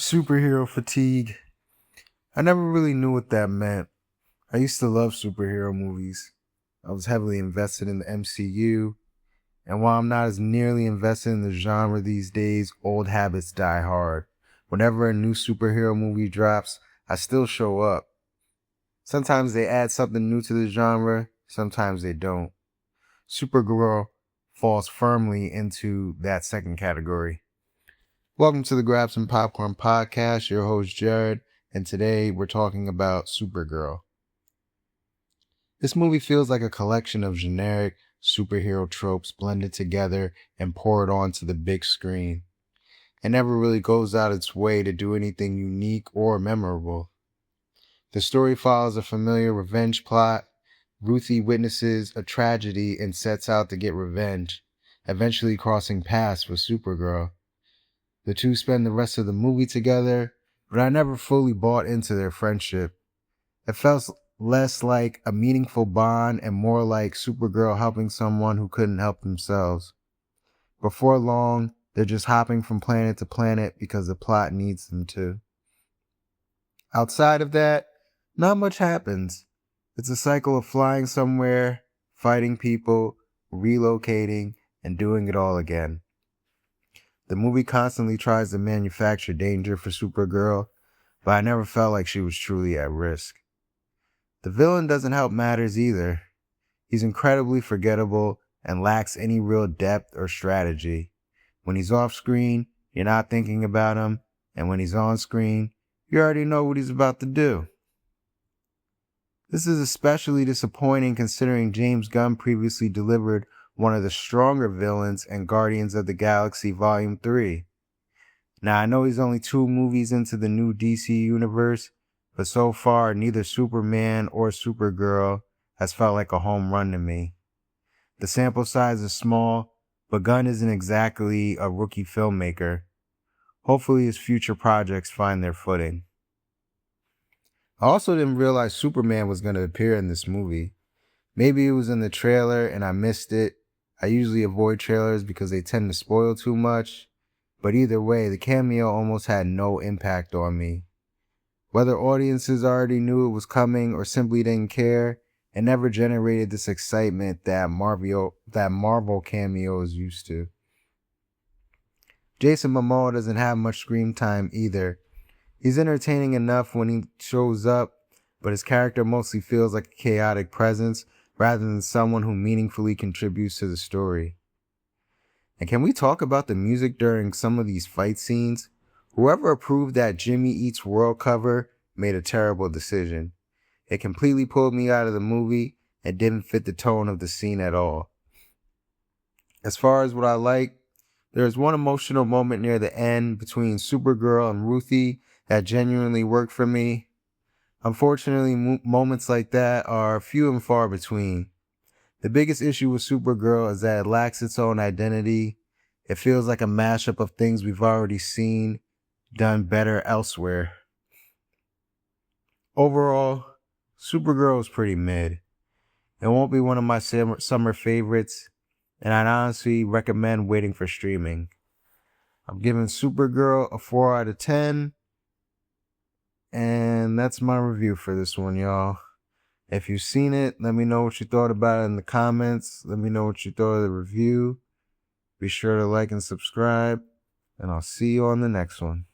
Superhero fatigue. I never really knew what that meant. I used to love superhero movies. I was heavily invested in the MCU, and while I'm not as nearly invested in the genre these days, old habits die hard. Whenever a new superhero movie drops, I still show up. Sometimes they add something new to the genre, sometimes they don't. Supergirl falls firmly into that second category. Welcome to the Grab Some Popcorn podcast. Your host Jared, and today we're talking about Supergirl. This movie feels like a collection of generic superhero tropes blended together and poured onto the big screen. It never really goes out its way to do anything unique or memorable. The story follows a familiar revenge plot. Ruthie witnesses a tragedy and sets out to get revenge, eventually crossing paths with Supergirl. The two spend the rest of the movie together, but I never fully bought into their friendship. It felt less like a meaningful bond and more like Supergirl helping someone who couldn't help themselves. Before long, they're just hopping from planet to planet because the plot needs them to. Outside of that, not much happens. It's a cycle of flying somewhere, fighting people, relocating, and doing it all again. The movie constantly tries to manufacture danger for Supergirl, but I never felt like she was truly at risk. The villain doesn't help matters either. He's incredibly forgettable and lacks any real depth or strategy. When he's off screen, you're not thinking about him, and when he's on screen, you already know what he's about to do. This is especially disappointing considering James Gunn previously delivered one of the stronger villains in Guardians of the Galaxy Volume 3. Now, I know he's only 2 movies into the new DC universe, but so far, neither Superman or Supergirl has felt like a home run to me. The sample size is small, but Gunn isn't exactly a rookie filmmaker. Hopefully his future projects find their footing. I also didn't realize Superman was going to appear in this movie. Maybe it was in the trailer and I missed it. I usually avoid trailers because they tend to spoil too much, but either way, the cameo almost had no impact on me. Whether audiences already knew it was coming or simply didn't care, it never generated this excitement that Marvel cameos used to. Jason Momoa doesn't have much screen time either. He's entertaining enough when he shows up, but his character mostly feels like a chaotic presence rather than someone who meaningfully contributes to the story. And can we talk about the music during some of these fight scenes? Whoever approved that Jimmy Eats World cover made a terrible decision. It completely pulled me out of the movie and didn't fit the tone of the scene at all. As far as what I like, there's one emotional moment near the end between Supergirl and Ruthie that genuinely worked for me. Unfortunately, moments like that are few and far between. The biggest issue with Supergirl is that it lacks its own identity. It feels like a mashup of things we've already seen, done better elsewhere. Overall, Supergirl is pretty mid. It won't be one of my summer favorites, and I'd honestly recommend waiting for streaming. I'm giving Supergirl a 4 out of 10. And that's my review for this one, y'all. If you've seen it, let me know what you thought about it in the comments. Let me know what you thought of the review. Be sure to like and subscribe. And I'll see you on the next one.